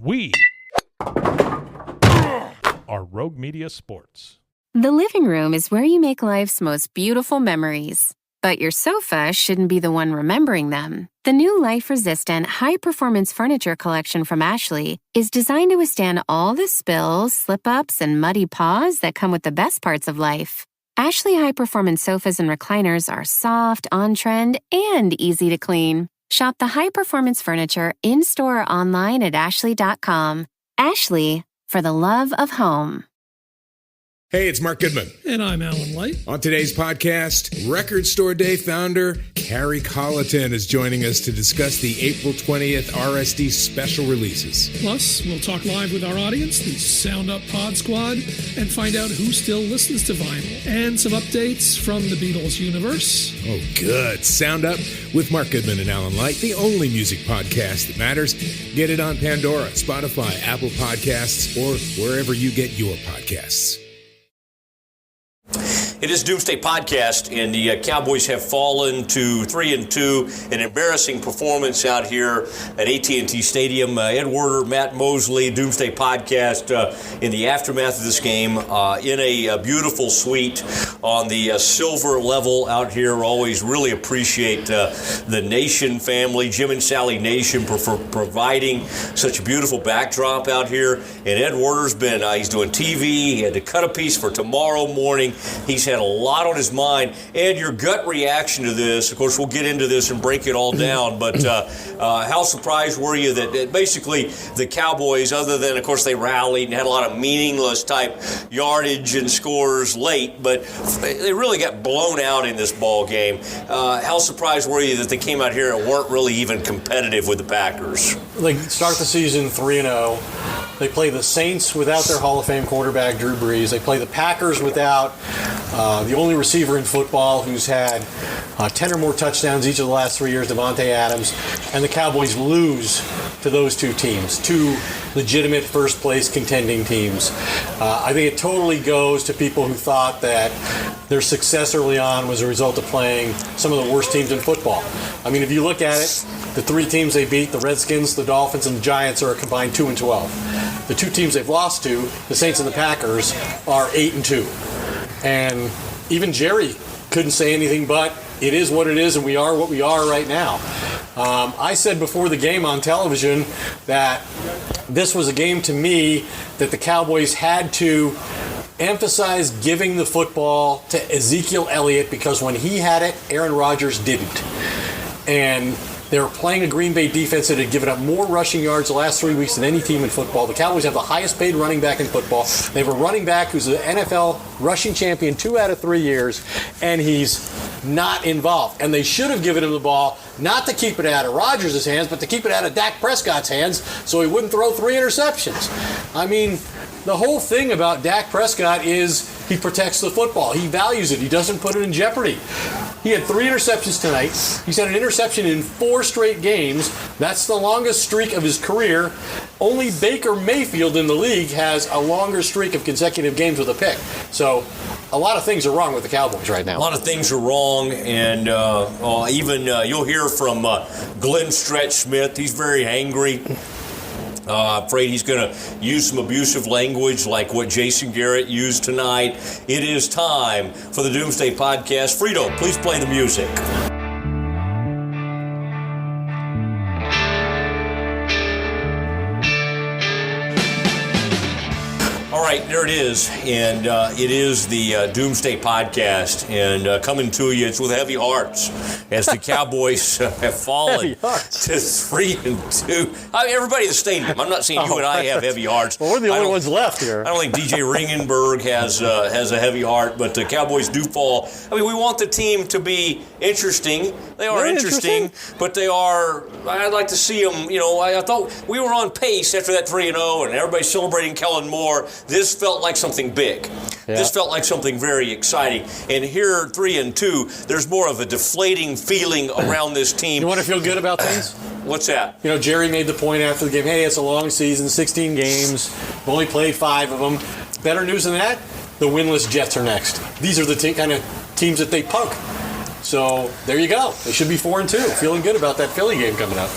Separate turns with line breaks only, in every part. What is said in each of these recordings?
We are Rogue Media Sports.
The living room is where you make life's most beautiful memories. But your sofa shouldn't be the one remembering them. The new life-resistant, high-performance furniture collection from Ashley is designed to withstand all the spills, slip-ups, and muddy paws that come with the best parts of life. Ashley high-performance sofas and recliners are soft, on-trend, and easy to clean. Shop the high-performance furniture in-store or online at ashley.com. Ashley, for the love of home.
Hey, it's Mark Goodman.
And I'm Alan Light.
On today's podcast, Record Store Day founder Carrie Colleton is joining us to discuss the April 20th RSD special releases.
Plus, we'll talk live with our audience, the Sound Up Pod Squad, and find out who still listens to vinyl. And some updates from the Beatles universe.
Oh, good. Sound Up with Mark Goodman and Alan Light, the only music podcast that matters. Get it on Pandora, Spotify, Apple Podcasts, or wherever you get your podcasts.
It is Doomsday Podcast, and the Cowboys have fallen to 3-2. An embarrassing performance out here at AT&T Stadium. Werder, Matt Mosley, Doomsday Podcast, in the aftermath of this game, in a beautiful suite on the silver level out here. Always really appreciate the Nation family, Jim and Sally Nation, for providing such a beautiful backdrop out here. And Ed Werder's been, he's doing TV. He had to cut a piece for tomorrow morning. He's had a lot on his mind. Ed, your gut reaction to this, of course, we'll get into this and break it all down, but how surprised were you that basically the Cowboys, other than, of course, they rallied and had a lot of meaningless type yardage and scores late, but they really got blown out in this ball game. How surprised were you that they came out here and weren't really even competitive with the Packers?
They start the season 3-0. They play the Saints without their Hall of Fame quarterback, Drew Brees. They play the Packers without the only receiver in football who's had 10 or more touchdowns each of the last 3 years, Devontae Adams. And the Cowboys lose to those two teams, two legitimate first-place contending teams. I think it totally goes to people who thought that their success early on was a result of playing some of the worst teams in football. I mean, if you look at it, the three teams they beat, the Redskins, the Dolphins, and the Giants, are a combined 2-12. The two teams they've lost to, the Saints and the Packers, are 8-2. And even Jerry couldn't say anything but, it is what it is, and we are what we are right now. I said before the game on television that this was a game to me that the Cowboys had to emphasize giving the football to Ezekiel Elliott, because when he had it, Aaron Rodgers didn't. And they were playing a Green Bay defense that had given up more rushing yards the last 3 weeks than any team in football. The Cowboys have the highest paid running back in football. They have a running back who's an NFL rushing champion 2 out of 3 years, and he's not involved. And they should have given him the ball not to keep it out of Rodgers' hands, but to keep it out of Dak Prescott's hands so he wouldn't throw 3 interceptions. I mean, the whole thing about Dak Prescott is he protects the football. He values it. He doesn't put it in jeopardy. He had 3 interceptions tonight. He's had an interception in 4 straight games. That's the longest streak of his career. Only Baker Mayfield in the league has a longer streak of consecutive games with a pick. So a lot of things are wrong with the Cowboys right now.
A lot of things are wrong, and even you'll hear from Glenn Stretch Smith. He's very angry. Afraid he's going to use some abusive language like what Jason Garrett used tonight. It is time for the Doomsday Podcast. Frito, please play the music. All right, there it is, and it is the Doomsday Podcast, and coming to you, it's with heavy hearts, as the Cowboys have fallen to 3-2. I mean, everybody in the stadium. I'm not saying you and I have heavy hearts.
Well, we're the only ones left here.
I don't think DJ Ringenberg has a heavy heart, but the Cowboys do fall. I mean, we want the team to be interesting. They are interesting, but they are. I'd like to see them. You know, I thought we were on pace after that 3-0, and everybody's celebrating Kellen Moore. This felt like something big. Yeah. This felt like something very exciting. And here, 3-2, there's more of a deflating feeling around this team.
You want to feel good about things?
What's that?
You know, Jerry made the point after the game, hey, it's a long season, 16 games. We've only played 5 of them. Better news than that, the winless Jets are next. These are the kind of teams that they punk. So there you go. They should be 4-2. Feeling good about that Philly game coming up.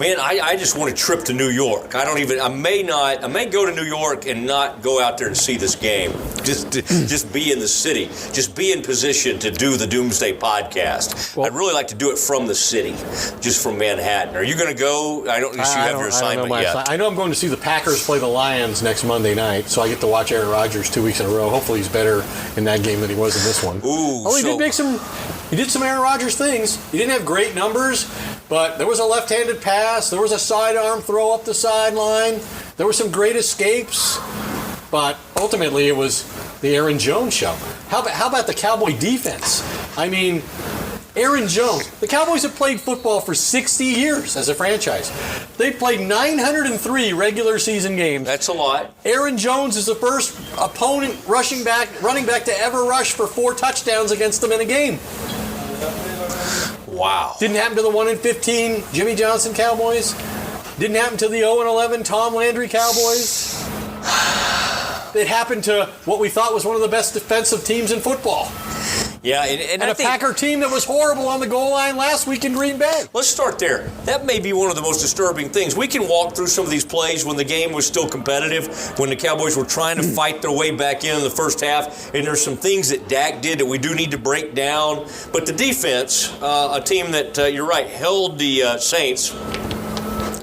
Man, I just want a trip to New York. I may go to New York and not go out there to see this game. Just be in the city. Just be in position to do the Doomsday Podcast. Well, I'd really like to do it from the city, just from Manhattan. Are you going to go? I don't know if you have your assignment yet.
I know I'm going to see the Packers play the Lions next Monday night, so I get to watch Aaron Rodgers 2 weeks in a row. Hopefully he's better in that game than he was in this one.
Ooh,
he did some Aaron Rodgers things. He didn't have great numbers, but there was a left-handed pass. There was a sidearm throw up the sideline. There were some great escapes. But ultimately, it was the Aaron Jones show. How about the Cowboy defense? I mean, Aaron Jones. The Cowboys have played football for 60 years as a franchise. They've played 903 regular season games.
That's a lot.
Aaron Jones is the first opponent running back to ever rush for 4 touchdowns against them in a game.
Wow.
Didn't happen to the 1-15 Jimmy Johnson Cowboys. Didn't happen to the 0-11 Tom Landry Cowboys. It happened to what we thought was one of the best defensive teams in football.
Yeah, and
a Packer team that was horrible on the goal line last week in Green Bay.
Let's start there. That may be one of the most disturbing things. We can walk through some of these plays when the game was still competitive, when the Cowboys were trying to fight their way back in the first half, and there's some things that Dak did that we do need to break down. But the defense, a team that, you're right, held the Saints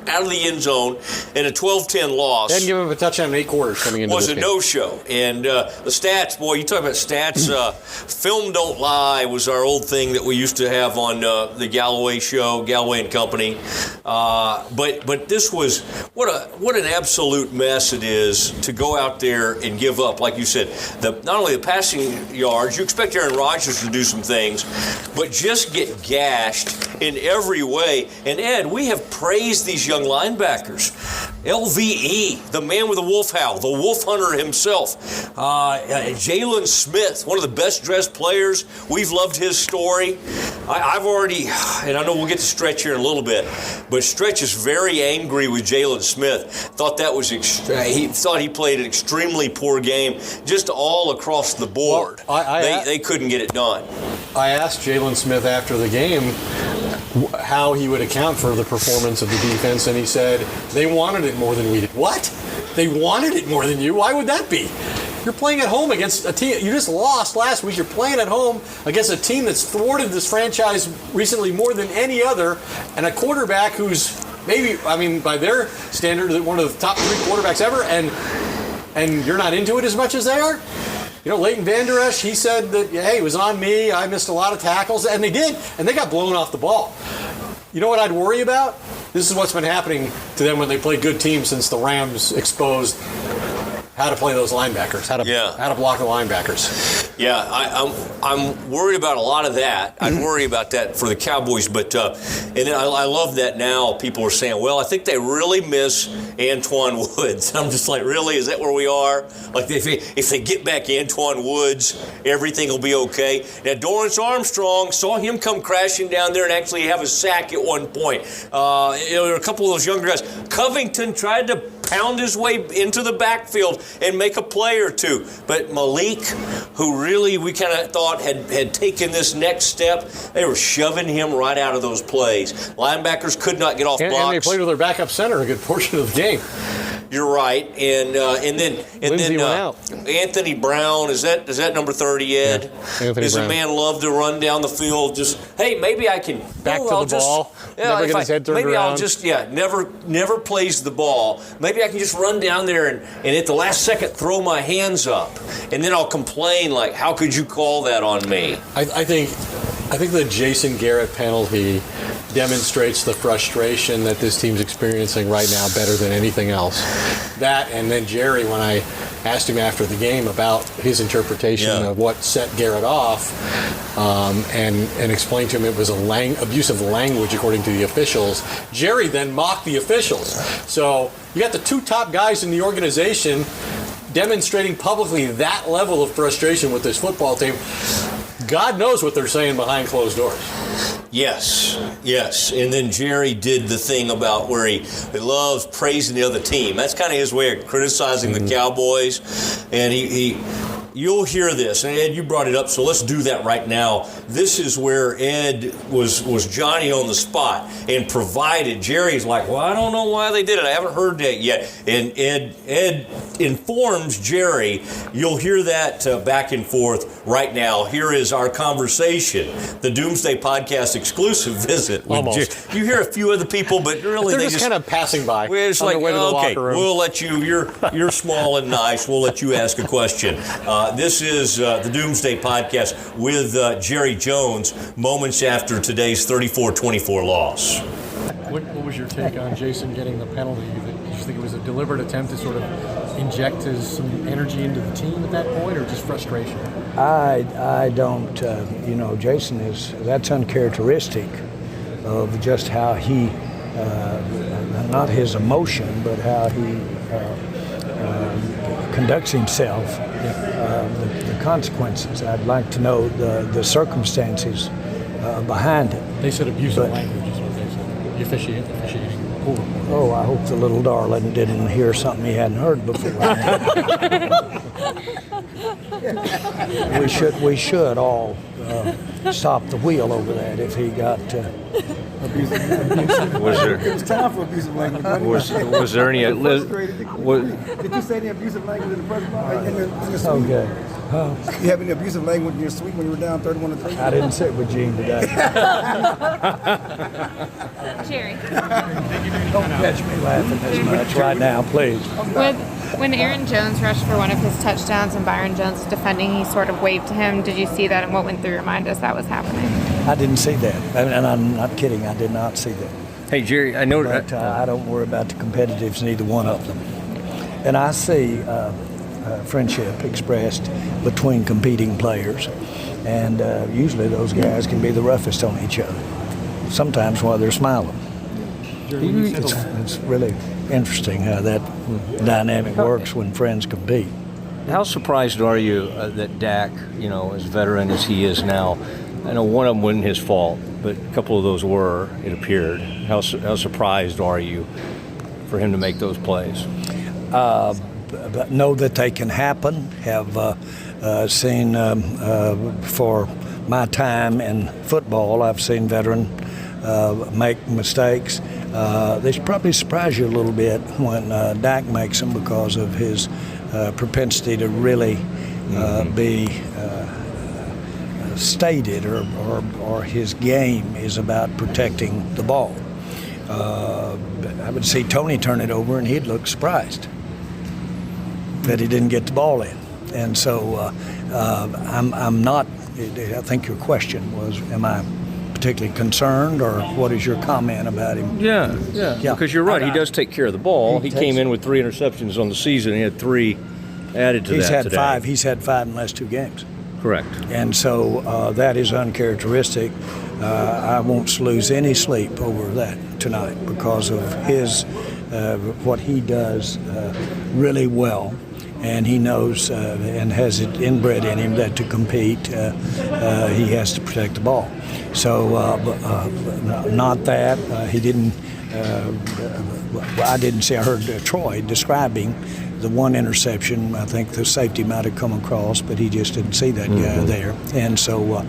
out of the end zone in a 12-10 loss.
They hadn't given him a touchdown in 8 quarters coming into this game.
Was a no-show. And the stats, boy, you talk about stats. Film Don't Lie was our old thing that we used to have on the Galloway show, Galloway and Company. But this was, what an absolute mess it is to go out there and give up, like you said, not only the passing yards, you expect Aaron Rodgers to do some things, but just get gashed in every way. And Ed, we have praised these young linebackers. LVE, the man with the wolf howl, the wolf hunter himself. Jalen Smith, one of the best dressed players. We've loved his story. I've already, and I know we'll get to Stretch here in a little bit, but Stretch is very angry with Jalen Smith. He thought he played an extremely poor game, just all across the board. Well, they couldn't get it done.
I asked Jalen Smith after the game how he would account for the performance of the defense, and he said, they wanted it more than we did. What? They wanted it more than you? Why would that be? You're playing at home against a team. You just lost last week. You're playing at home against a team that's thwarted this franchise recently more than any other, and a quarterback who's maybe, by their standard, one of the top 3 quarterbacks ever, and you're not into it as much as they are? Leighton Vander Esch, he said that, hey, it was on me. I missed a lot of tackles, and they did, and they got blown off the ball. You know what I'd worry about? This is what's been happening to them when they play good teams since the Rams exposed how to play those linebackers, how to block the linebackers.
Yeah, I'm worried about a lot of that. I'd worry about that for the Cowboys, but and then I love that now people are saying, well, I think they really miss Antoine Woods. I'm just like, really? Is that where we are? Like, if they get back Antoine Woods, everything will be okay. Now, Dorrance Armstrong, saw him come crashing down there and actually have a sack at one point. There were a couple of those younger guys. Covington tried to pound his way into the backfield and make a play or two. But Malik, who really we kind of thought had taken this next step, they were shoving him right out of those plays. Linebackers could not get off blocks.
And they played with their backup center a good portion of the game.
You're right, and then
went out.
Anthony Brown, is that number 30, Ed?
Yeah,
Does a man love to run down the field? Just, hey, maybe I can
ball. Never get his head turned
maybe
around.
I'll just never plays the ball. Maybe I can just run down there and at the last second throw my hands up, and then I'll complain like, how could you call that on me?
I think the Jason Garrett penalty demonstrates the frustration that this team's experiencing right now better than anything else. That, and then Jerry, when I asked him after the game about his interpretation of what set Garrett off, and explained to him it was abusive language according to the officials, Jerry then mocked the officials. So you got the 2 top guys in the organization demonstrating publicly that level of frustration with this football team. God knows what they're saying behind closed doors.
Yes. And then Jerry did the thing about where he loves praising the other team. That's kind of his way of criticizing the Cowboys. And he you'll hear this, and Ed, you brought it up, so let's do that right now. This is where Ed was Johnny on the spot and provided. Jerry's like, well, I don't know why they did it. I haven't heard that yet. And Ed informs Jerry. You'll hear that back and forth right now. Here is our conversation, the Doomsday Podcast exclusive visit with Jerry. You hear a few other people, but really
They're just kind of passing by.
We're just
on
like,
the way to the
okay,
locker room.
we'll let you. You're small and nice. We'll let you ask a question. This is the Doomsday Podcast with Jerry Jones. Moments after today's 34-24 loss.
What was your take on Jason getting the penalty? Did you think it was a deliberate attempt to sort of inject some energy into the team at that point, or just frustration?
I don't. Jason that's uncharacteristic of just how he, not his emotion, but how he conducts himself. The consequences. I'd like to know the circumstances behind it.
They said abusive language is what they said. The officiating.
Oh, I hope the little darling didn't hear something he hadn't heard before. We should all stop the wheel over that if he got abusive.
It was time for abusive language. Was there any?
Did you say any abusive language in the press box? In your suite?
Okay.
You have any abusive language in your suite when you were down 31-3?
I didn't sit with Gene today.
Jerry.
Don't catch me laughing this much right now, please.
When Aaron Jones rushed for one of his touchdowns and Byron Jones was defending, he sort of waved to him. Did you see that, and what went through your mind as that was happening?
I didn't see that, and I'm not kidding. I did not see that.
Hey, Jerry, I know
But I don't worry about the competitives in either one of them. And I see friendship expressed between competing players, and usually those guys can be the roughest on each other, sometimes while they're smiling. It's really interesting how that dynamic works when friends compete.
How surprised are you that Dak, as veteran as he is now, I know one of them wasn't his fault, but a couple of those were, it appeared. How surprised are you for him to make those plays?
But know that they can happen. Have seen for my time in football, I've seen veteran make mistakes. They should probably surprise you a little bit when Dak makes them because of his propensity to really be stated, or his game is about protecting the ball. I would see Tony turn it over and he'd look surprised that he didn't get the ball in. And so I'm not, I think your question was, am I particularly concerned, or what is your comment about him?
Yeah. Because you're right, he does take care of the ball. He came in with 3 interceptions on the season. He had 3 added to that today.
He's had 5 in the last 2 games.
Correct.
And so that is uncharacteristic. I won't lose any sleep over that tonight because of his what he does really well. And he knows and has it inbred in him that to compete, he has to protect the ball. So not that. He didn't, I didn't see, I heard Troy describing the one interception. I think the safety might have come across, but he just didn't see that guy there. And so,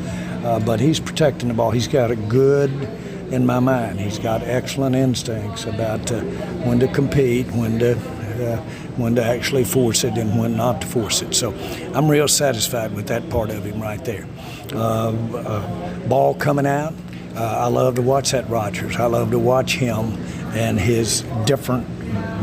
but he's protecting the ball. He's got a good, in my mind, he's got excellent instincts about when to compete, when to actually force it and when not to force it. So I'm real satisfied with that part of him right there. Ball coming out, I love to watch that Rodgers. I love to watch him and his different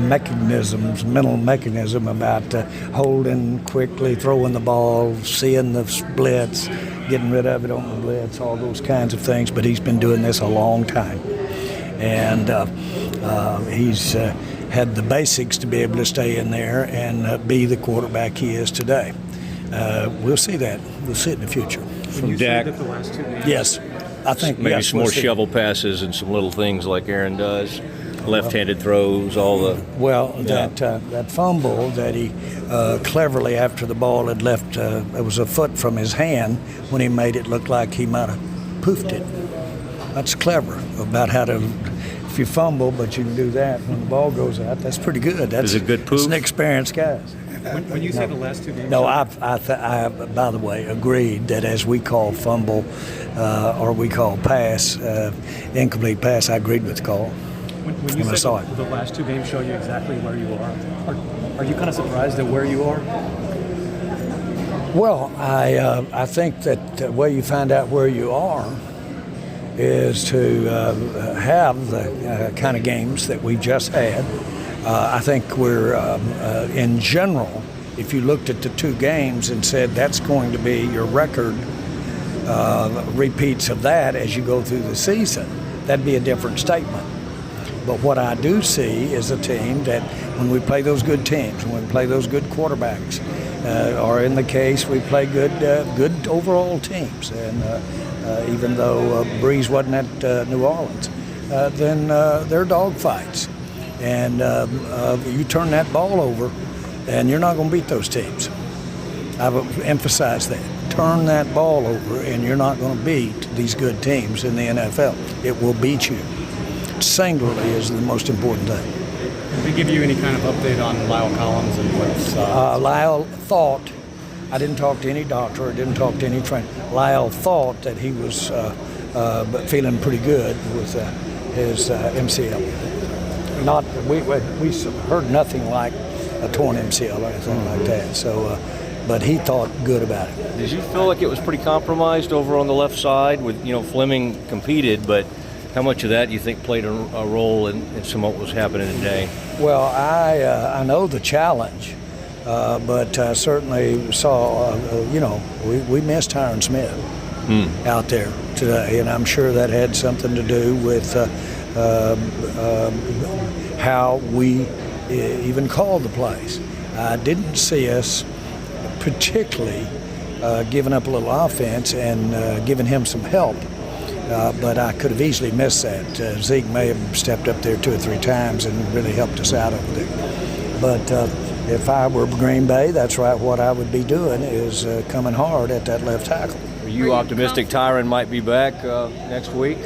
mental mechanism about holding quickly, throwing the ball, seeing the splits, getting rid of it on the blitz, all those kinds of things. But he's been doing this a long time. And he's had the basics to be able to stay in there and be the quarterback he is today. We'll see that. We'll see it in the future.
From Dak,
yes, I think
maybe
yes,
some more shovel passes and some little things like Aaron does, left-handed throws, all the.
Well, that fumble that he cleverly, after the ball had left, it was a foot from his hand when he made it look like he might have poofed it. That's clever about how to. If you fumble, but you can do that when the ball goes out, that's pretty good. That's
is it good poof?
That's an experienced guy.
When you say the last two games...
No, I by the way, agreed that as we call fumble or we call pass, incomplete pass, I agreed with the call.
When you say the last two games show you exactly where you are you kind of surprised at where you are?
Well, I think that the way you find out where you are is to have the kind of games that we just had. I think we're, in general, if you looked at the two games and said that's going to be your record repeats of that as you go through the season, that'd be a different statement. But what I do see is a team that when we play those good teams, when we play those good quarterbacks, or in the case we play good overall teams, and even though Breeze wasn't at New Orleans, then they're dogfights. And you turn that ball over, and you're not going to beat those teams. I would emphasize that. Turn that ball over, and you're not going to beat these good teams in the NFL. It will beat you. Singularly is the most important thing.
Did they give you any kind of update on Lyle Collins and what's...
Lyle thought, I didn't talk to any doctor, I didn't talk to any trainer. Lyle thought that he was feeling pretty good with his MCL. We heard nothing like a torn MCL or anything like that. So, but he thought good about it.
Did you feel like it was pretty compromised over on the left side with, Fleming competed, but how much of that do you think played a role in some of what was happening today?
Well, I know the challenge, but certainly saw, we missed Tyron Smith out there today, and I'm sure that had something to do with how we even called the plays. I didn't see us particularly giving up a little offense and giving him some help. But I could have easily missed that. Zeke may have stepped up there 2 or 3 times and really helped us out over there. But if I were Green Bay, that's right. What I would be doing is coming hard at that left tackle.
Are you optimistic Tyron might be back next week?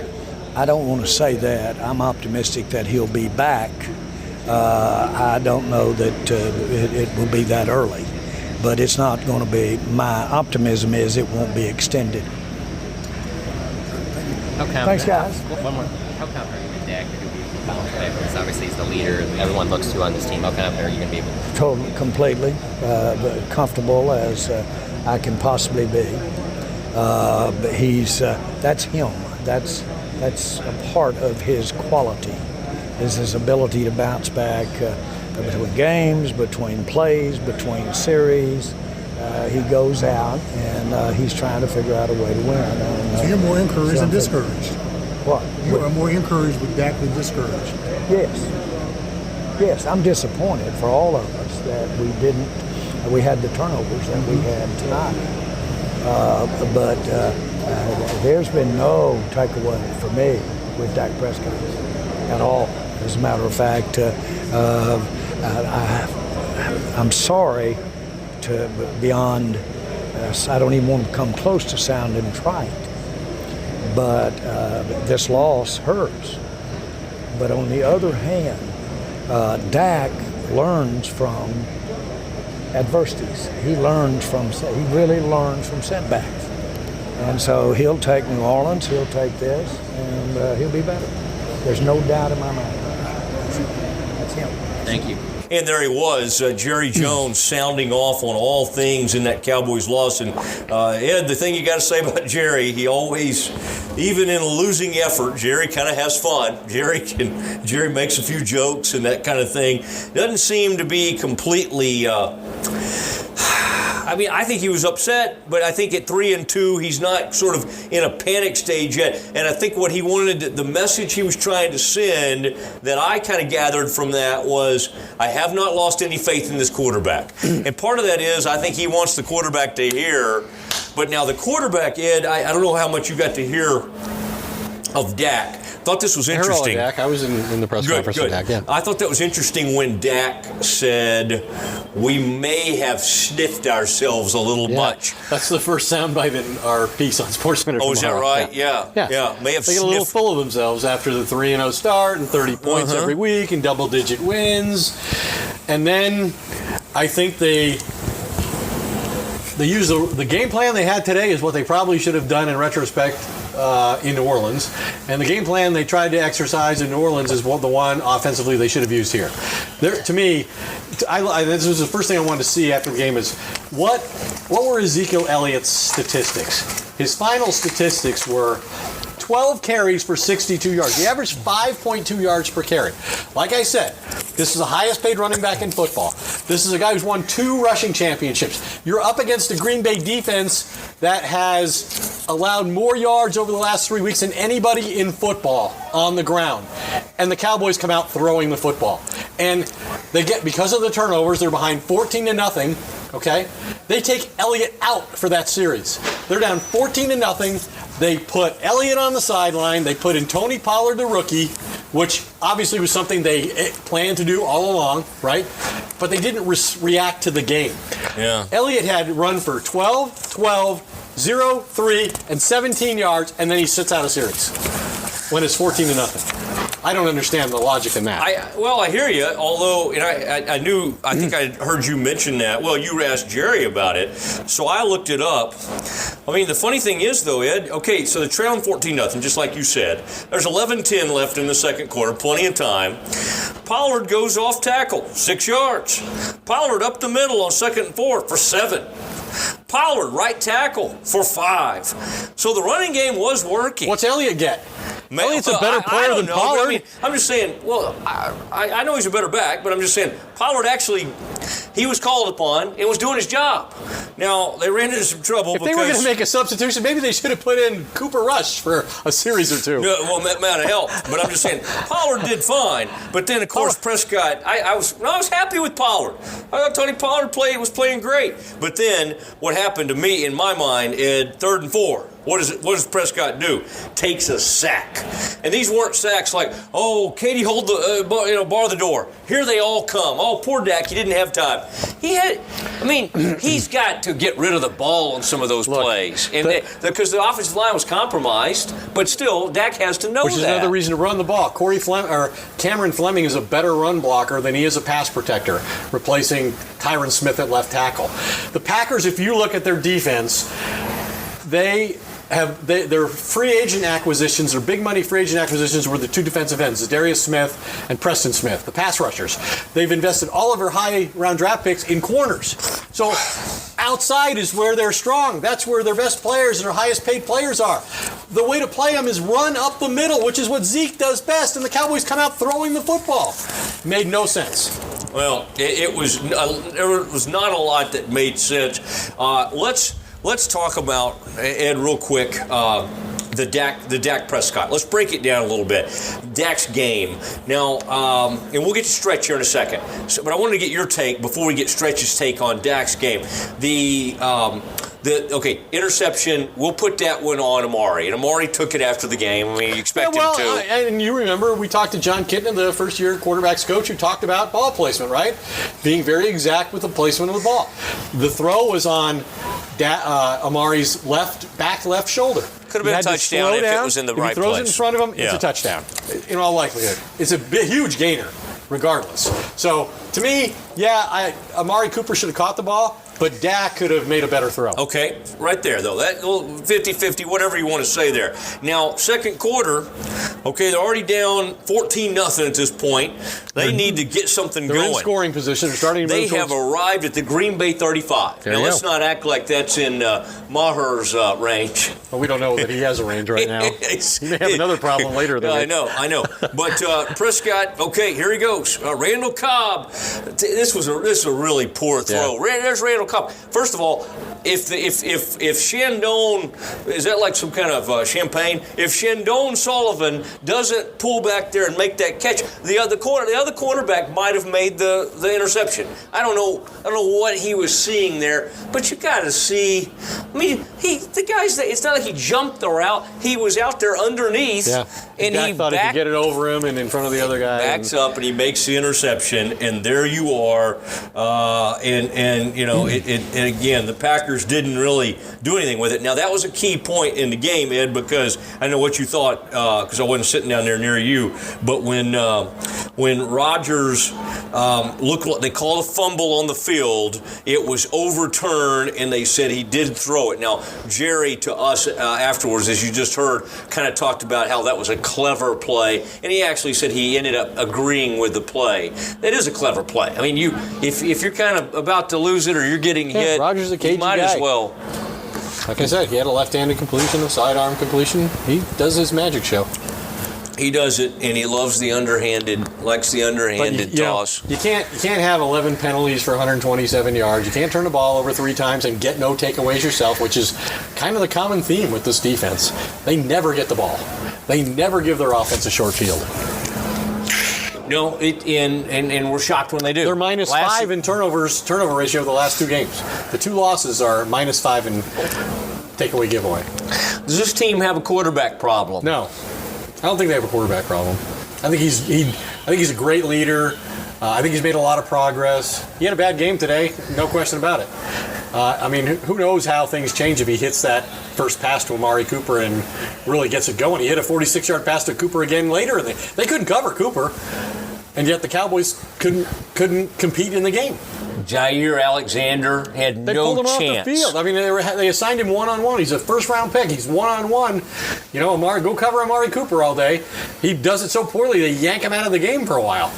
I don't want to say that. I'm optimistic that he'll be back. I don't know that it will be that early. But it's not going to be. My optimism is it won't be extended. Thanks, guys.
One more. How confident are you in Dak to be bounced back? Because obviously he's the leader everyone looks to on this team. How confident are you going to be able to?
Totally, completely comfortable as I can possibly be. But that's him. That's a part of his quality, is his ability to bounce back between games, between plays, between series. He goes out and he's trying to figure out a way to win.
So you're more encouraged than discouraged?
What?
You are more encouraged with Dak than discouraged?
Yes, I'm disappointed for all of us that we had the turnovers that we had tonight. But there's been no takeaway for me with Dak Prescott at all. As a matter of fact, I'm sorry to beyond, I don't even want to come close to sounding trite, but this loss hurts. But on the other hand, Dak learns from adversities. He really learns from setbacks. And so he'll take New Orleans, he'll take this, and he'll be better. There's no doubt in my mind. That's him.
Thank you.
And there he was, Jerry Jones, sounding off on all things in that Cowboys loss. And Ed, the thing you got to say about Jerry, he always, even in a losing effort, Jerry kind of has fun. Jerry makes a few jokes and that kind of thing. Doesn't seem to be completely. I think he was upset, but I think at 3-2, he's not sort of in a panic stage yet. And I think what he wanted, the message he was trying to send that I kind of gathered from that was, I have not lost any faith in this quarterback. And part of that is, I think he wants the quarterback to hear. But now the quarterback, Ed, I don't know how much you got to hear of Dak. Thought this was interesting.
Dak. I was in the press conference with Dak. Yeah.
I thought that was interesting when Dak said, we may have sniffed ourselves a little much.
That's the first soundbite in our piece on SportsCenter.
Oh, is that right? Yeah. May have
they get a little full of themselves after the 3-0 start and 30 points every week and double-digit wins. And then I think they use the game plan they had today is what they probably should have done in retrospect in New Orleans, and the game plan they tried to exercise in New Orleans is the one offensively they should have used here. To me, this was the first thing I wanted to see after the game is what were Ezekiel Elliott's statistics? His final statistics were 12 carries for 62 yards. He averaged 5.2 yards per carry. Like I said, this is the highest paid running back in football. This is a guy who's won 2 rushing championships. You're up against a Green Bay defense that has allowed more yards over the last 3 weeks than anybody in football on the ground. And the Cowboys come out throwing the football. And they get, because of the turnovers, they're behind 14-0. Okay? They take Elliott out for that series. They're down 14-0. They put Elliott on the sideline. They put in Tony Pollard, the rookie, which obviously was something they planned to do all along, right? But they didn't react to the game.
Yeah.
Elliott had run for 12, 12, 0, 3, and 17 yards, and then he sits out a series when it's 14-0. I don't understand the logic in that.
I hear you. Although, and I think I heard you mention that. Well, you asked Jerry about it, so I looked it up. I mean, the funny thing is, though, Ed. Okay, so they're trailing 14-0, just like you said. There's 11:10 left in the second quarter, plenty of time. Pollard goes off tackle, 6 yards. Pollard up the middle on 2nd and 4 for 7. Pollard right tackle for 5. So the running game was working.
What's Elliott get? Elliott's a better player than Pollard.
I mean, I'm just saying, well, I know he's a better back, but I'm just saying, Pollard actually, he was called upon and was doing his job. Now, they ran into some trouble
because... If they were going to make a substitution, maybe they should have put in Cooper Rush for a series or 2.
No, well, that might have helped. But I'm just saying, Pollard did fine. But then, of course, Prescott, I was happy with Pollard. I thought Tony Pollard was playing great. But then, what happened to me, in my mind, Ed, 3rd and 4. What does Prescott do? Takes a sack. And these weren't sacks like, oh, Katie, hold the, bar the door. Here they all come. Oh, poor Dak, he didn't have time. He's got to get rid of the ball on some of those plays. And because the offensive line was compromised, but still, Dak has to know that.
Which is another reason to run the ball. Cameron Fleming is a better run blocker than he is a pass protector, replacing Tyron Smith at left tackle. The Packers, if you look at their defense, their free agent acquisitions, their big money free agent acquisitions were the 2 defensive ends, Darius Smith and Preston Smith, the pass rushers. They've invested all of their high round draft picks in corners. So outside is where they're strong. That's where their best players and their highest paid players are. The way to play them is run up the middle, which is what Zeke does best, and the Cowboys come out throwing the football. Made no sense.
Well, there was not a lot that made sense. Let's talk about, Ed, real quick, the Dak Prescott. Let's break it down a little bit. Dak's game. Now, and we'll get to Stretch here in a second. But I wanted to get your take before we get Stretch's take on Dak's game. Interception, we'll put that one on Amari. And Amari took it after the game. I mean, you expect him to.
And you remember, we talked to John Kitten, the first-year quarterback's coach, who talked about ball placement, right? Being very exact with the placement of the ball. The throw was on Amari's back left shoulder.
Could have been a touchdown if it was in the right place. If he throws it in front of him,
it's a touchdown. In all likelihood. It's a huge gainer, regardless. So, to me, Amari Cooper should have caught the ball, but Dak could have made a better throw.
Okay, right there, though. That little 50-50, whatever you want to say there. Now, second quarter, they're already down 14-0 at this point. They need to get something going.
They're in scoring position. They're starting to move
They have arrived at the Green Bay 35. Now, let's not act like that's in Maher's range.
Well, we don't know that he has a range right now. He may have another problem later.
I know. But Prescott, here he goes. Randall Cobb. This is a really poor throw. Yeah. There's Randall Cobb. First of all, if Shandon, is that like some kind of champagne? If Shandon Sullivan doesn't pull back there and make that catch, the other cornerback might have made the interception. I don't know what he was seeing there, but you got to see. I mean, it's not like he jumped the route. He was out there underneath, and he
thought he could get it over him and in front of the other guy.
Backs up and he makes the interception, and there you are. And again, the Packers Packers didn't really do anything with it. Now, that was a key point in the game, Ed, because I know what you thought, because I wasn't sitting down there near you, but when Rodgers looked like they called a fumble on the field, it was overturned, and they said he did throw it. Now, Jerry, to us afterwards, as you just heard, kind of talked about how that was a clever play, and he actually said he ended up agreeing with the play. That is a clever play. I mean, if you're kind of about to lose it or you're getting hit,
Rodgers a cagey
you might
guy.
as well.
Like I said, he had a left-handed completion, a sidearm completion. He does his magic show.
He does it, and he loves the underhanded, likes the underhanded toss.
You can't have 11 penalties for 127 yards. You can't turn the ball over 3 times and get no takeaways yourself, which is kind of the common theme with this defense. They never get the ball. They never give their offense a short field.
No, and we're shocked when they do.
They're -5 in turnover ratio the last 2 games. The 2 losses are -5 in takeaway giveaway.
Does this team have a quarterback problem?
No. I don't think they have a quarterback problem. I think he's a great leader. I think he's made a lot of progress. He had a bad game today, no question about it. I mean, who knows how things change if he hits that first pass to Amari Cooper and really gets it going. He hit a 46-yard pass to Cooper again later, and they couldn't cover Cooper, and yet the Cowboys couldn't compete in the game.
Jair Alexander had
they
no
pulled him
chance.
off the field. I mean, they assigned him one-on-one. He's a first-round pick. He's one-on-one. You know, go cover Amari Cooper all day. He does it so poorly they yank him out of the game for a while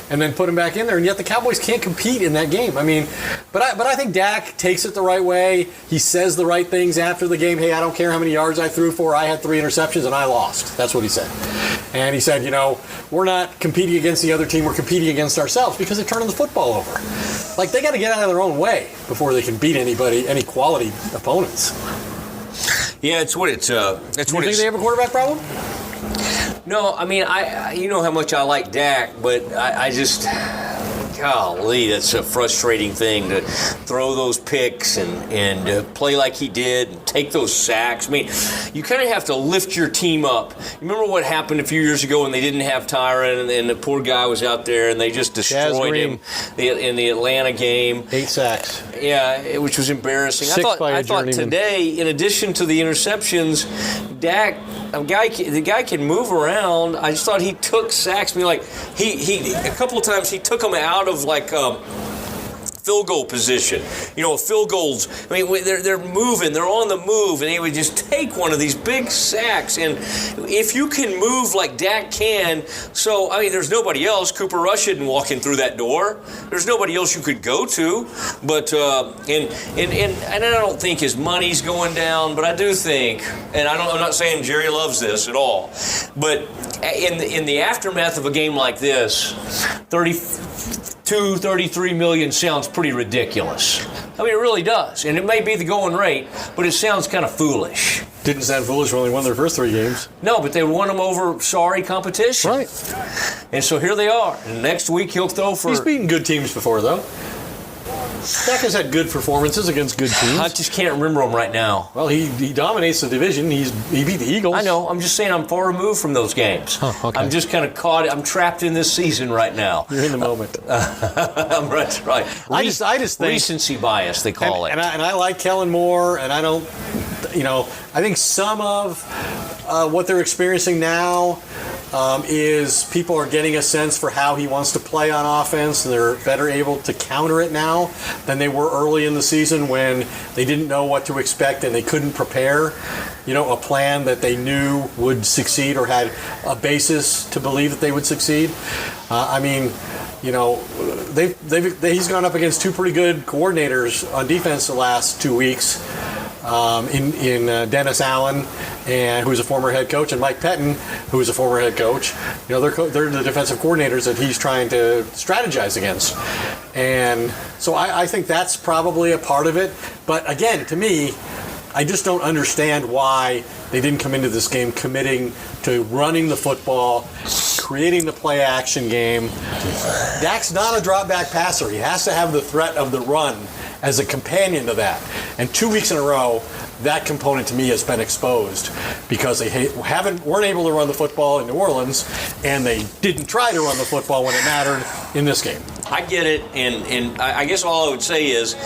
and then put him back in there. And yet the Cowboys can't compete in that game. I mean, but I think Dak takes it the right way. He says the right things after the game. Hey, I don't care how many yards I threw for. I had 3 interceptions and I lost. That's what he said. And he said, you know, we're not competing against the other team. We're competing against ourselves because they're turning the football over. Like, they got to get out of their own way before they can beat any quality opponents.
Yeah, it's what it's.
You think they have a quarterback problem?
No, I mean, you know how much I like Dak, but I just, golly, that's a frustrating thing to throw those picks and play like he did and take those sacks. I mean, you kind of have to lift your team up. Remember what happened a few years ago when they didn't have Tyron and the poor guy was out there and they just destroyed him in the Atlanta game.
8 sacks.
Yeah, which was embarrassing.
6
I thought today, in addition to the interceptions, Dak, the guy can move around. I just thought he took sacks. I mean, like he a couple of times he took them out of like field goal position. You know, field goals. I mean, they're moving. They're on the move, and he would just take one of these big sacks. And if you can move like Dak can, so I mean, there's nobody else. Cooper Rush isn't walking through that door. There's nobody else you could go to. But and I don't think his money's going down. But I do think, and I'm not saying Jerry loves this at all, but in the aftermath of a game like this, 33 million sounds pretty ridiculous. I mean, it really does. And it may be the going rate, but it sounds kind of foolish.
Didn't sound foolish when they won their first 3 games.
No, but they won them over sorry competition.
Right.
And so here they are. And next week he'll throw for...
He's beaten good teams before, though. Dak has had good performances against good teams.
I just can't remember them right now.
Well, he dominates the division. He beat the Eagles.
I know. I'm just saying I'm far removed from those games.
Oh, okay.
I'm just kind of caught. I'm trapped in this season right now.
You're in the moment.
That's right.
I just think
recency bias, they call it.
And I like Kellen Moore, and I don't, I think some of what they're experiencing now is people are getting a sense for how he wants to play on offense, and they're better able to counter it now than they were early in the season when they didn't know what to expect and they couldn't prepare, a plan that they knew would succeed or had a basis to believe that they would succeed. He's gone up against 2 pretty good coordinators on defense the last 2 weeks. In Dennis Allen, who is a former head coach, and Mike Pettin, who is a former head coach. They're the defensive coordinators that he's trying to strategize against. And so I think that's probably a part of it. But again, to me, I just don't understand why they didn't come into this game committing to running the football, creating the play-action game. Dak's not a drop-back passer. He has to have the threat of the run as a companion to that. And 2 weeks in a row, that component to me has been exposed because they weren't able to run the football in New Orleans, and they didn't try to run the football when it mattered in this game.
I get it, and I guess all I would say is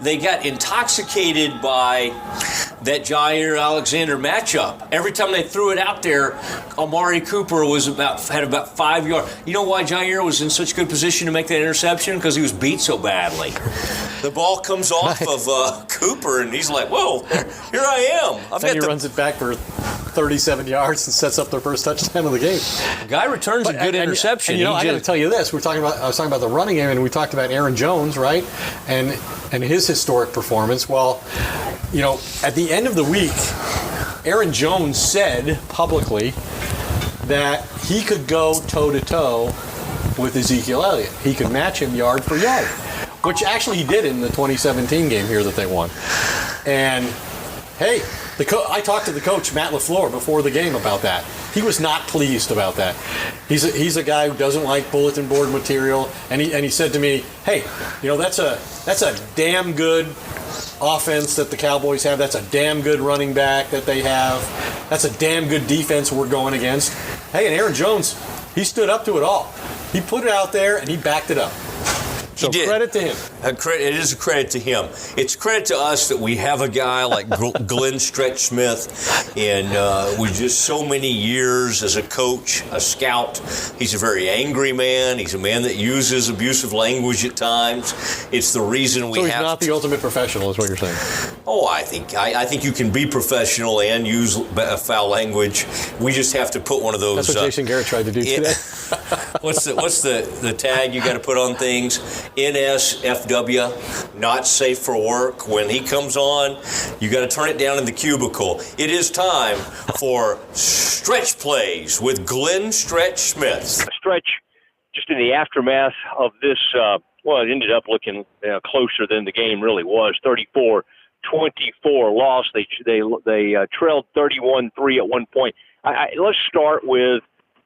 they got intoxicated by that Jair Alexander matchup. Every time they threw it out there, Amari Cooper had about 5 yards. You know why Jair was in such good position to make that interception? Because he was beat so badly. The ball comes off of Cooper, and he's like, "Whoa, here I am."
Then he runs it back for 37 yards and sets up their first touchdown of the game.
The guy returns a good interception.
And I got to tell you this: I was talking about the running game, and we talked about Aaron Jones, right? And his historic performance. Well, at the end of the week, Aaron Jones said publicly that he could go toe-to-toe with Ezekiel Elliott. He could match him yard for yard, which actually he did in the 2017 game here that they won. And, hey, I talked to the coach, Matt LaFleur, before the game about that. He was not pleased about that. He's a guy who doesn't like bulletin board material, and he said to me, "Hey, that's a damn good offense that the Cowboys have. That's a damn good running back that they have. That's a damn good defense we're going against." Hey, and Aaron Jones, he stood up to it all. He put it out there and he backed it up. So credit to him.
It is a credit to him. It's credit to us that we have a guy like Glenn Stretch Smith, and with just so many years as a coach, a scout. He's a very angry man. He's a man that uses abusive language at times. It's the reason we have. So
he's not the ultimate professional, is what you're saying?
Oh, I think you can be professional and use foul language. We just have to put one of those.
That's what Jason Garrett tried to do today.
What's the tag you got to put on things? NSFW, not safe for work. When he comes on, you got to turn it down in the cubicle. It is time for Stretch Plays with Glenn Stretch Smith.
Stretch, just in the aftermath of this, it ended up looking closer than the game really was. 34-24 loss. They trailed 31-3 at one point. Let's start with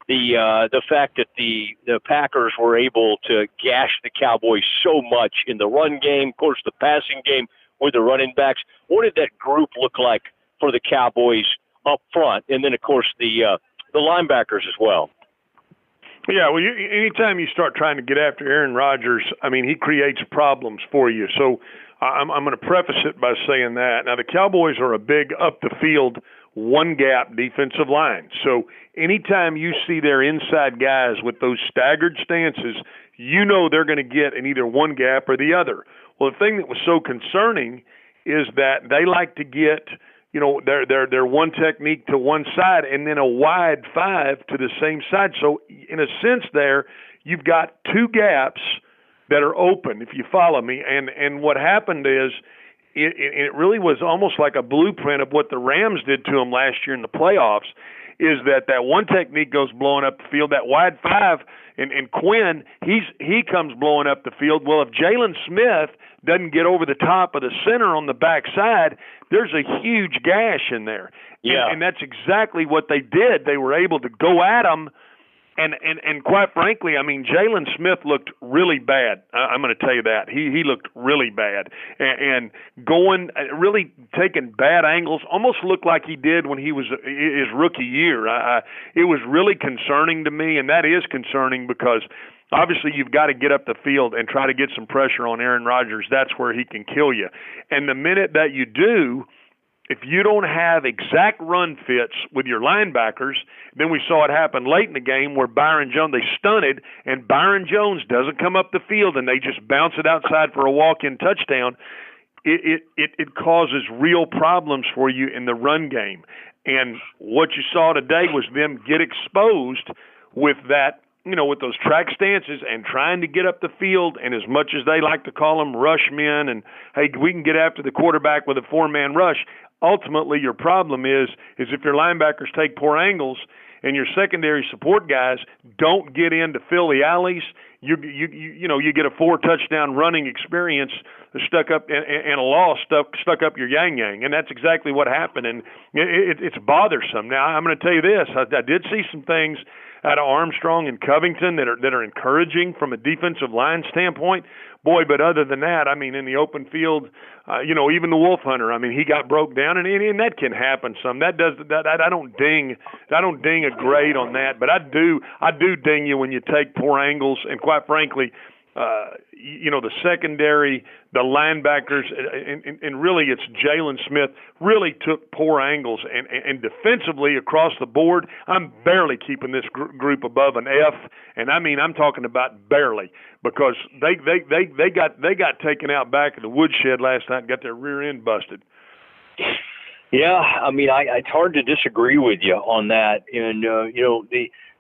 the fact that the Packers were able to gash the Cowboys so much in the run game, of course the passing game with the running backs. What did that group look like for the Cowboys up front? And then, of course, the linebackers as well.
Yeah, well, anytime you start trying to get after Aaron Rodgers, he creates problems for you. So I'm going to preface it by saying that. Now, the Cowboys are a big up-the-field, one-gap defensive line. So anytime you see their inside guys with those staggered stances, they're going to get in either one gap or the other. Well, the thing that was so concerning is that they like to get, their one technique to one side and then a wide five to the same side. So in a sense there, you've got two gaps that are open, if you follow me. And what happened is, it really was almost like a blueprint of what the Rams did to them last year in the playoffs, is that one technique goes blowing up the field, that wide five, and Quinn, he comes blowing up the field. Well, if Jalen Smith doesn't get over the top of the center on the backside, there's a huge gash in there. Yeah. And that's exactly what they did. They were able to go at him. And quite frankly, Jalen Smith looked really bad. I'm going to tell you that. He looked really bad. And really taking bad angles, almost looked like he did when he was his rookie year. It was really concerning to me, and that is concerning because obviously you've got to get up the field and try to get some pressure on Aaron Rodgers. That's where he can kill you. And the minute that you do, if you don't have exact run fits with your linebackers, then we saw it happen late in the game where Byron Jones, they stunted, and Byron Jones doesn't come up the field and they just bounce it outside for a walk-in touchdown. It causes real problems for you in the run game. And what you saw today was them get exposed with that, with those track stances and trying to get up the field, and as much as they like to call them rush men and, hey, we can get after the quarterback with a four-man rush, ultimately your problem is if your linebackers take poor angles and your secondary support guys don't get in to fill the alleys, you get a 4-touchdown running experience stuck up and a loss stuck up your yang, and that's exactly what happened, and it's bothersome. Now I'm going to tell you this: I did see some things out of Armstrong and Covington that are encouraging from a defensive line standpoint. Boy, but other than that, I mean, in the open field, even the Wolf Hunter, I mean, he got broke down, and that can happen some. I don't ding a grade on that, but I do ding you when you take poor angles, and quite frankly, the secondary, the linebackers, and really it's Jalen Smith really took poor angles, and defensively across the board, I'm barely keeping this group above an F, and I mean I'm talking about barely, because they got taken out back of the woodshed last night and got their rear end busted.
Yeah, I mean it's hard to disagree with you on that, and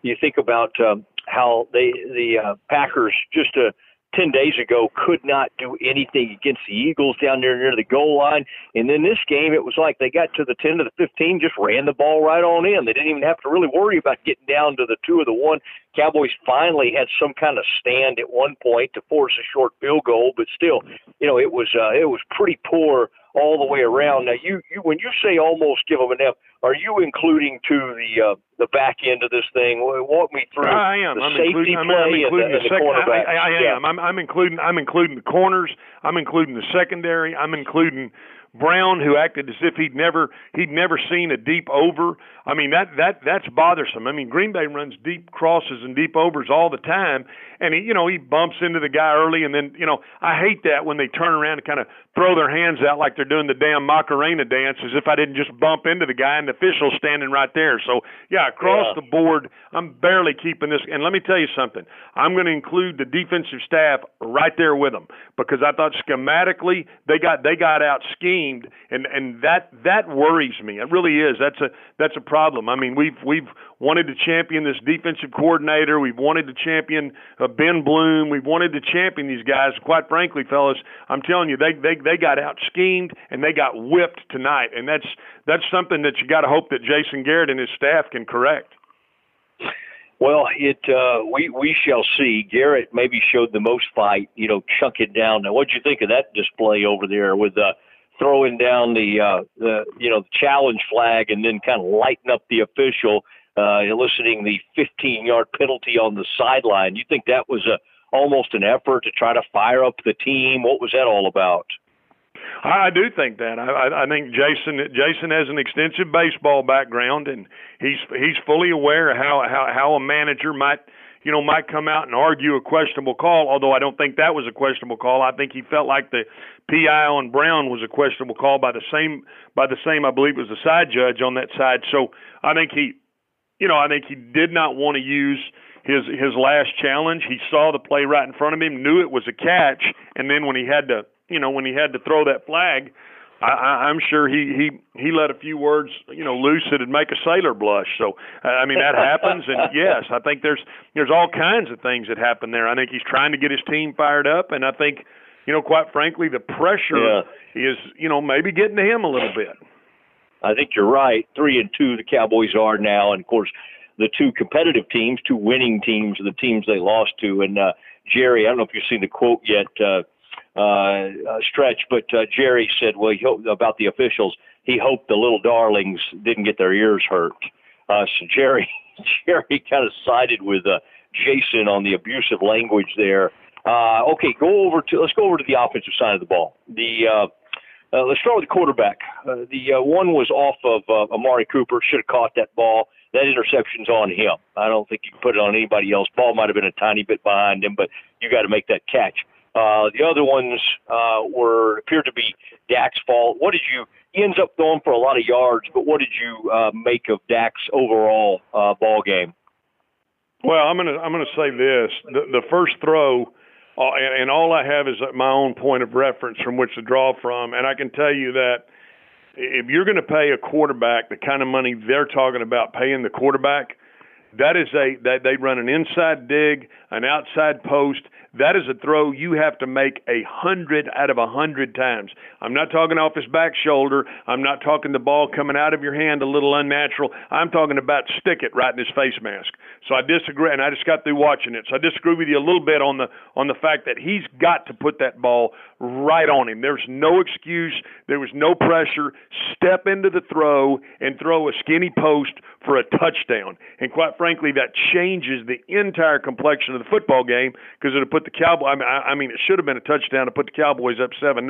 you think about how the Packers just 10 days ago could not do anything against the Eagles down there near the goal line. And then this game, it was like they got to the 10 to the 15, just ran the ball right on in. They didn't even have to really worry about getting down to the 2 or the 1. Cowboys finally had some kind of stand at one point to force a short field goal, but still, it was pretty poor all the way around. Now, you when you say almost give them an F, are you including to the back end of this thing? Walk me through.
I am.
The
I'm
safety
including
play and the cornerback.
I am. I'm including the corners. I'm including the secondary. I'm including Brown, who acted as if he'd never seen a deep over. I mean that's bothersome. I mean Green Bay runs deep crosses and deep overs all the time, and he bumps into the guy early, and then I hate that when they turn around and kind of throw their hands out like they're doing the damn Macarena dance, as if I didn't just bump into the guy and the official's standing right there. So across the board, I'm barely keeping this. And let me tell you something, I'm going to include the defensive staff right there with them, because I thought schematically they got out schemed, and that worries me. It really is. That's a problem. I mean, we've wanted to champion this defensive coordinator. We've wanted to champion Ben Bloom. We've wanted to champion these guys. Quite frankly, fellas, I'm telling you, they got out schemed and they got whipped tonight, and that's something that you got to hope that Jason Garrett and his staff can correct.
Well, we shall see. Garrett maybe showed the most fight, chunk it down. Now, what'd you think of that display over there with throwing down the challenge flag and then kind of lighting up the official, eliciting the 15-yard penalty on the sideline? You think that was almost an effort to try to fire up the team? What was that all about?
I do think that. I think Jason has an extensive baseball background, and he's fully aware of how a manager might come out and argue a questionable call, although I don't think that was a questionable call. I think he felt like the PI on Brown was a questionable call by the same, I believe it was the side judge on that side. So I think he did not want to use his last challenge. He saw the play right in front of him, knew it was a catch, and then when he had to throw that flag, I'm sure he let a few words loose that'd make a sailor blush. So I mean that happens, and yes, I think there's all kinds of things that happen there. I think he's trying to get his team fired up, and I think quite frankly the pressure is maybe getting to him a little bit.
I think you're right. 3-2 the Cowboys are now, and of course the two competitive teams, two winning teams, are the teams they lost to. And Jerry, I don't know if you've seen the quote yet. Stretch, but Jerry said, well, he hoped about the officials. He hoped the little darlings didn't get their ears hurt. So Jerry kind of sided with Jason on the abusive language there. Okay, let's go over to the offensive side of the ball. Let's start with the quarterback. The one was off of Amari Cooper. Should have caught that ball. That interception's on him. I don't think you can put it on anybody else. Ball might have been a tiny bit behind him, but you got to make that catch. The other ones appeared to be Dak's fault. He ends up going for a lot of yards, but what did you make of Dak's overall ball game?
Well, I'm gonna say this: the first throw, and all I have is my own point of reference from which to draw from, and I can tell you that if you're going to pay a quarterback the kind of money they're talking about paying the quarterback, that is they run an inside dig, an outside post. that is a throw you have to make 100 out of 100 times. I'm not talking off his back shoulder. I'm not talking the ball coming out of your hand a little unnatural. I'm talking about stick it right in his face mask. So I disagree, and I just got through watching it. So I disagree with you a little bit on the fact that he's got to put that ball right on him. There's no excuse. There was no pressure. Step into the throw and throw a skinny post for a touchdown. And quite frankly, that changes the entire complexion of the football game because it would put the Cowboys. I mean, it should have been a touchdown to put the Cowboys up 7-0.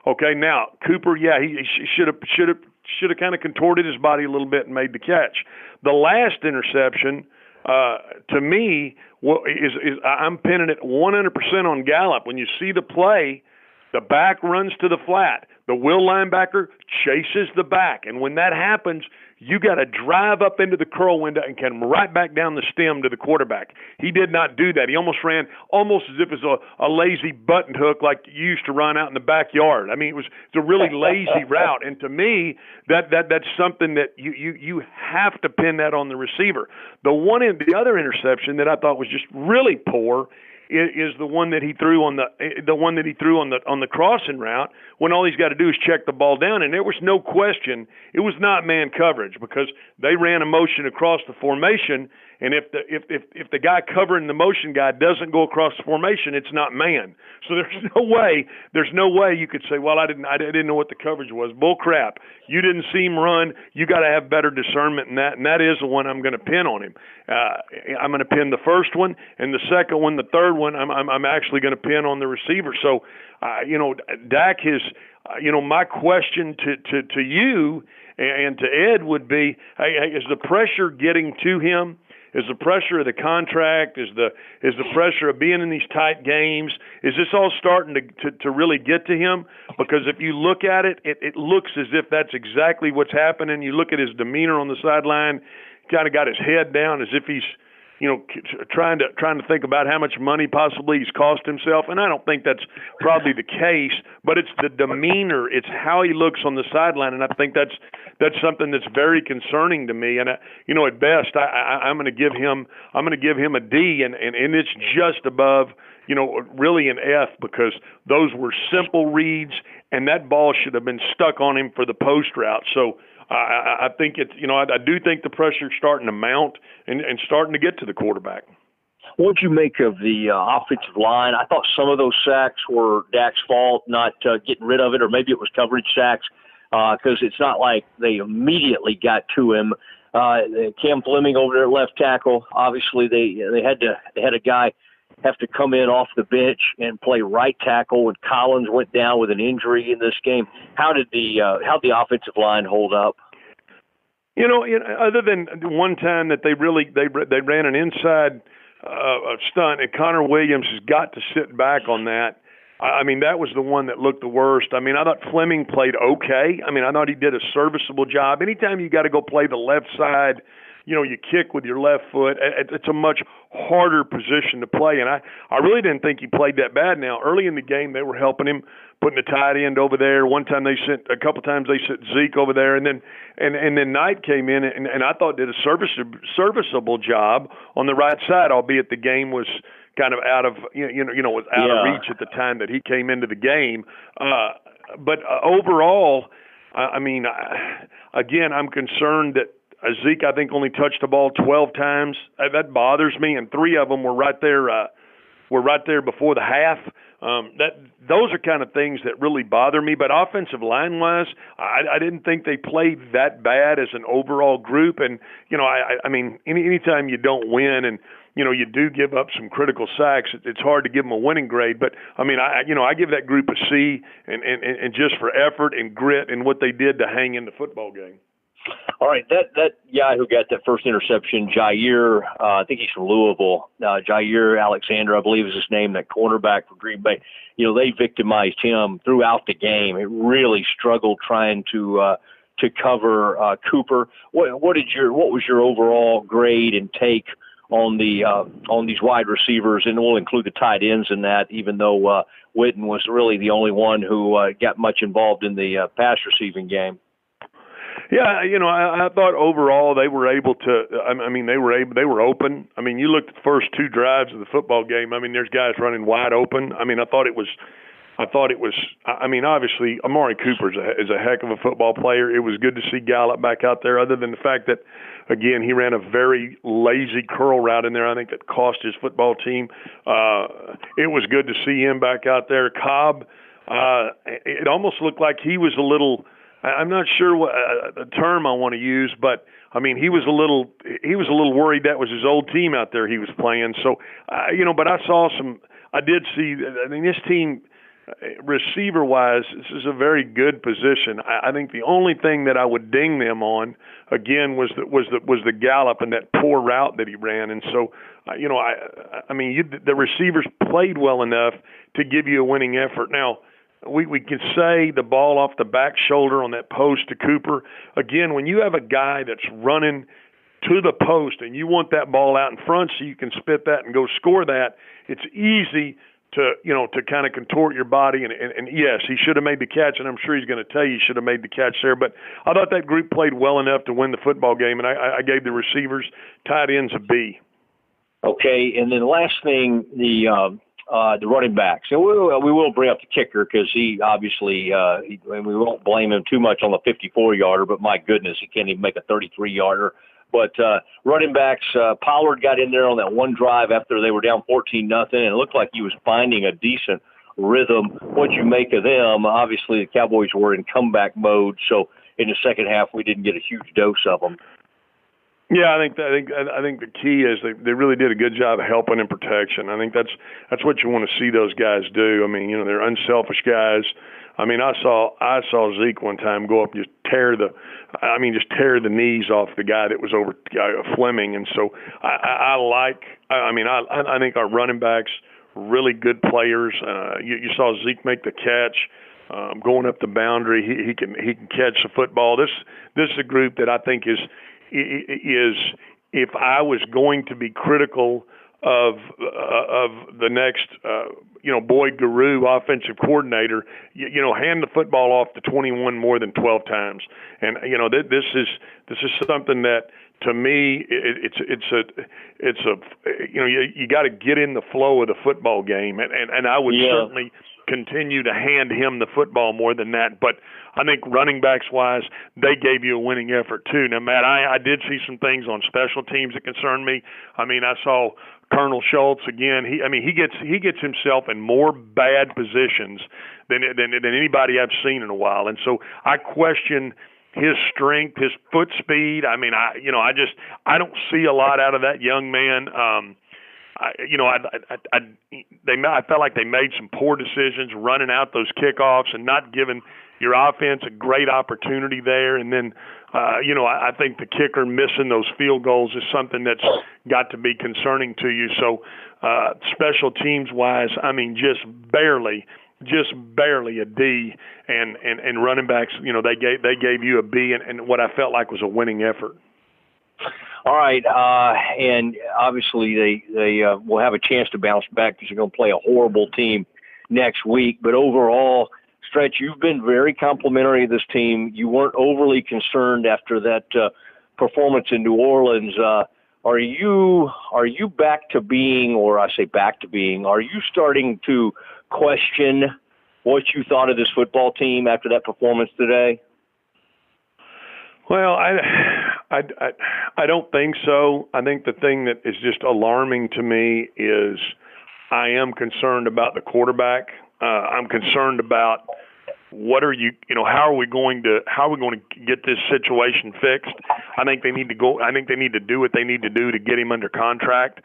Okay, now Cooper, yeah, he should have kind of contorted his body a little bit and made the catch. The last interception, to me, is I'm pinning it 100% on Gallup. When you see the play, the back runs to the flat. The will linebacker chases the back. And when that happens, you got to drive up into the curl window and come right back down the stem to the quarterback. He did not do that. He almost ran almost as if it was a lazy button hook like you used to run out in the backyard. I mean, it's a really lazy route. And to me, that's something that you have to pin that on the receiver. The other interception that I thought was just really poor is the one that he threw on the crossing route when all he's got to do is check the ball down. And there was no question it was not man coverage because they ran a motion across the formation. And if the guy covering the motion guy doesn't go across the formation, it's not man. So there's no way you could say, well, I didn't know what the coverage was. Bull crap. You didn't see him run. You got to have better discernment in that, and that is the one I'm going to pin on him. I'm going to pin the first one, and the second one, the third one, I'm actually going to pin on the receiver. So, Dak is, my question to you and to Ed would be, hey, is the pressure getting to him? Is the pressure of the contract? Is the pressure of being in these tight games? Is this all starting to really get to him? Because if you look at it, it looks as if that's exactly what's happening. You look at his demeanor on the sideline, kind of got his head down as if he's, trying to think about how much money possibly he's cost himself. And I don't think that's probably the case, but it's the demeanor. It's how he looks on the sideline, and I think that's something that's very concerning to me. And at best, I'm going to give him a D, and it's just above, really an F because those were simple reads, and that ball should have been stuck on him for the post route. So I think it's, I do think the pressure's starting to mount and starting to get to the quarterback.
What did you make of the offensive line? I thought some of those sacks were Dak's fault, not getting rid of it, or maybe it was coverage sacks because it's not like they immediately got to him. Cam Fleming over there at left tackle, obviously they had a guy have to come in off the bench and play right tackle when Collins went down with an injury in this game. How'd the offensive line hold up?
Other than one time that they ran an inside stunt, and Connor Williams has got to sit back on that. I mean, that was the one that looked the worst. I mean, I thought Fleming played okay. I mean, I thought he did a serviceable job. Anytime you got to go play the left side, you kick with your left foot. It's a much harder position to play, and I really didn't think he played that bad. Now, early in the game, they were helping him, putting a tight end over there. A couple times they sent Zeke over there, and then Knight came in and I thought did a serviceable job on the right side, albeit the game was kind of out of of reach at the time that he came into the game. But overall, I mean, again, I'm concerned that Zeke, I think, only touched the ball 12 times. That bothers me, and 3 of them were right there before the half. Those are kind of things that really bother me. But offensive line-wise, I didn't think they played that bad as an overall group. And I mean, anytime you don't win and you do give up some critical sacks, it's hard to give them a winning grade. But I mean, I give that group a C, and just for effort and grit and what they did to hang in the football game.
All right, that guy who got that first interception, Jair, I think he's from Louisville. Jair Alexander, I believe is his name, that cornerback for Green Bay. They victimized him throughout the game. It really struggled trying to cover Cooper. What was your overall grade and take on these wide receivers? And we'll include the tight ends in that, even though Witten was really the only one who got much involved in the pass receiving game.
Yeah, I thought overall they were able to. I mean, they were open. I mean, you looked at the first two drives of the football game. I mean, there's guys running wide open. I mean, I thought it was. I mean, obviously, Amari Cooper is a heck of a football player. It was good to see Gallup back out there. Other than the fact that, again, he ran a very lazy curl route in there. I think that cost his football team. It was good to see him back out there. Cobb. It almost looked like he was a little. I'm not sure what the term I want to use, but I mean he was a little worried that was his old team out there he was playing. So but I did see. I mean this team, receiver wise, this is a very good position. I think the only thing that I would ding them on again was the Gallup and that poor route that he ran. And so I mean the receivers played well enough to give you a winning effort. Now. We can say the ball off the back shoulder on that post to Cooper. Again, when you have a guy that's running to the post and you want that ball out in front so you can spit that and go score that, it's easy to kind of contort your body. And yes, he should have made the catch, and I'm sure he's going to tell you he should have made the catch there. But I thought that group played well enough to win the football game, and I gave the receivers, tight ends a B.
Okay, and then the last thing, the running backs. And we will bring up the kicker because he obviously, we won't blame him too much on the 54-yarder, but my goodness, he can't even make a 33-yarder. But running backs, Pollard got in there on that one drive after they were down 14-0, and it looked like he was finding a decent rhythm. What you make of them? Obviously, the Cowboys were in comeback mode, so in the second half we didn't get a huge dose of them.
Yeah, I think the key is they really did a good job of helping in protection. I think that's what you want to see those guys do. I mean, they're unselfish guys. I mean, I saw Zeke one time go up and just tear the knees off the guy that was over Fleming, and so I think our running backs really good players. You saw Zeke make the catch. Going up the boundary, he can catch the football. This is a group that I think is if I was going to be critical of the next Boyd Guru offensive coordinator, hand the football off to 21 more than 12 times, and this is something that to me you got to get in the flow of the football game, and I would certainly continue to hand him the football more than that. But I think running backs wise, they gave you a winning effort too. Now, Matt, I did see some things on special teams that concerned me. I mean, I saw Colonel Schultz again. He gets himself in more bad positions than anybody I've seen in a while, and so I question his strength, his foot speed. I mean, I don't see a lot out of that young man. I felt like they made some poor decisions running out those kickoffs and not giving your offense a great opportunity there. And then, I think the kicker missing those field goals is something that's got to be concerning to you. So, special teams wise, I mean, just barely a D, and running backs, they gave you a B, and what I felt like was a winning effort.
All right, and obviously they will have a chance to bounce back because they're going to play a horrible team next week. But overall, Stretch, you've been very complimentary of this team. You weren't overly concerned after that performance in New Orleans. Are you back to being, or I say back to being, are you starting to question what you thought of this football team after that performance today?
Well, I don't think so. I think the thing that is just alarming to me is I am concerned about the quarterback. I'm concerned about how are we going to get this situation fixed? I think they need to do what they need to do to get him under contract.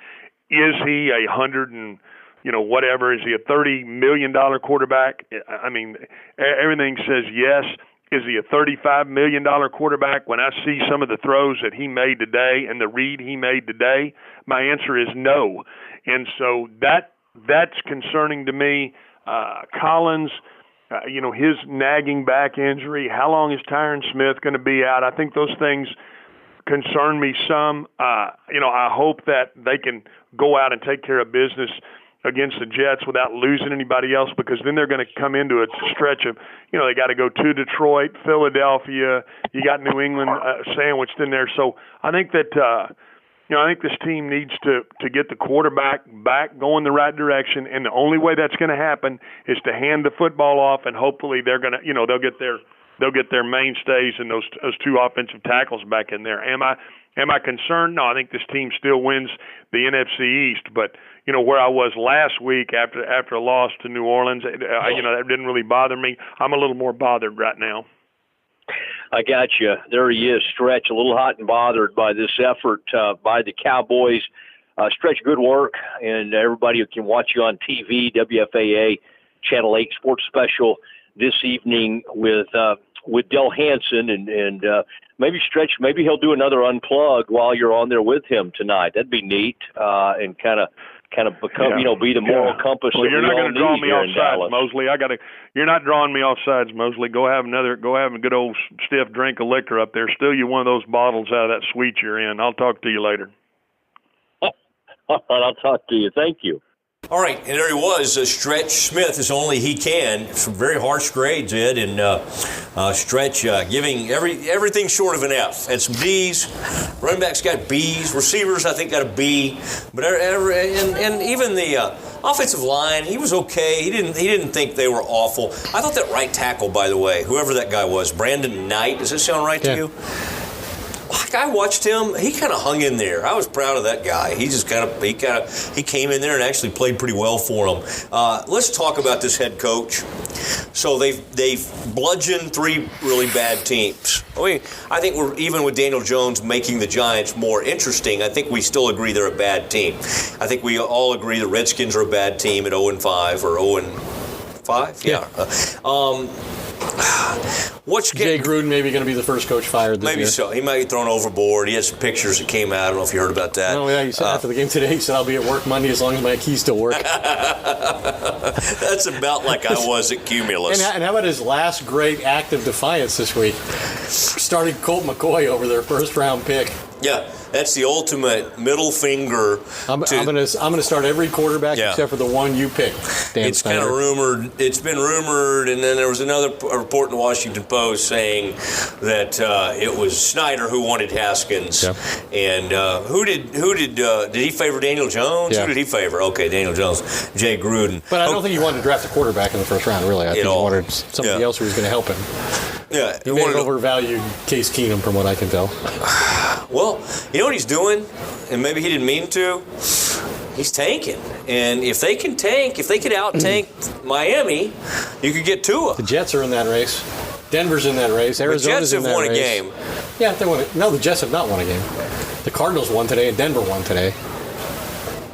Is he a $100 whatever? Is he a $30 million quarterback? I mean, everything says yes. Is he a $35 million quarterback? When I see some of the throws that he made today and the read he made today, my answer is no. And so that's concerning to me. Collins, his nagging back injury, how long is Tyron Smith going to be out? I think those things concern me some. I hope that they can go out and take care of business against the Jets without losing anybody else, because then they're going to come into a stretch of, they got to go to Detroit, Philadelphia. You got New England sandwiched in there. So I think that, I think this team needs to get the quarterback back going the right direction, and the only way that's going to happen is to hand the football off, and hopefully they're going to, they'll get their mainstays and those two offensive tackles back in there. Am I concerned? No, I think this team still wins the NFC East, but where I was last week after a loss to New Orleans, that didn't really bother me. I'm a little more bothered right now.
I got you. There he is, Stretch, a little hot and bothered by this effort by the Cowboys. Stretch, good work, and everybody who can watch you on TV, WFAA Channel 8 Sports Special this evening with Del Hansen, and maybe Stretch, maybe he'll do another unplug while you're on there with him tonight. That'd be neat, and kind of become, be the moral compass.
Well, you're not going to draw me off sides,
Dallas.
Mosley. You're not drawing me off sides, Mosley. Go have a good old stiff drink of liquor up there. Steal you one of those bottles out of that suite you're in. I'll talk to you later.
I'll talk to you. Thank you.
All right, and there he was, Stretch Smith, as only he can. Some very harsh grades, Ed, and Stretch giving everything short of an F. Had some D's, running backs got B's, receivers I think got a B, but and even the offensive line, he was okay. He didn't think they were awful. I thought that right tackle, by the way, whoever that guy was, Brandon Knight, does this sound right to you? Like, I watched him, he kind of hung in there. I was proud of that guy. He came in there and actually played pretty well for him. Let's talk about this head coach. So they've bludgeoned 3 really bad teams. I think we're, even with Daniel Jones making the Giants more interesting, I think we still agree they're a bad team. I think we all agree the Redskins are a bad team at 0-5 or 0-5. Yeah.
Jay Gruden maybe going to be the first coach fired this year.
Maybe so. He might get thrown overboard. He had some pictures that came out. I don't know if you heard about that.
Oh, yeah. He said after the game today, he said, I'll be at work Monday as long as my keys still work.
That's about like I was at Cumulus.
And how about his last great act of defiance this week? Starting Colt McCoy over their first-round pick.
Yeah, that's the ultimate middle finger.
I'm gonna start every quarterback except for the one you picked, Dan
It's
Snyder.
kind of rumored. It's been rumored, and then there was another report in the Washington Post saying that it was Snyder who wanted Haskins. Yeah. And who did he favor Daniel Jones?
Yeah.
Who did he favor? Okay, Daniel Jones, Jay Gruden.
But I don't think he wanted to draft a quarterback in the first round, really. I think he wanted somebody else who was going to help him.
Yeah,
he may have overvalued Case Keenum, from what I can tell.
Well, you know what he's doing, and maybe he didn't mean to? He's tanking. And if they can tank, if they could out-tank Miami, you could get Tua.
The Jets are in that race. Denver's in that race. Arizona's in that race.
The Jets have won a game.
Yeah, they won it. No, the Jets have not won a game. The Cardinals won today, and Denver won today.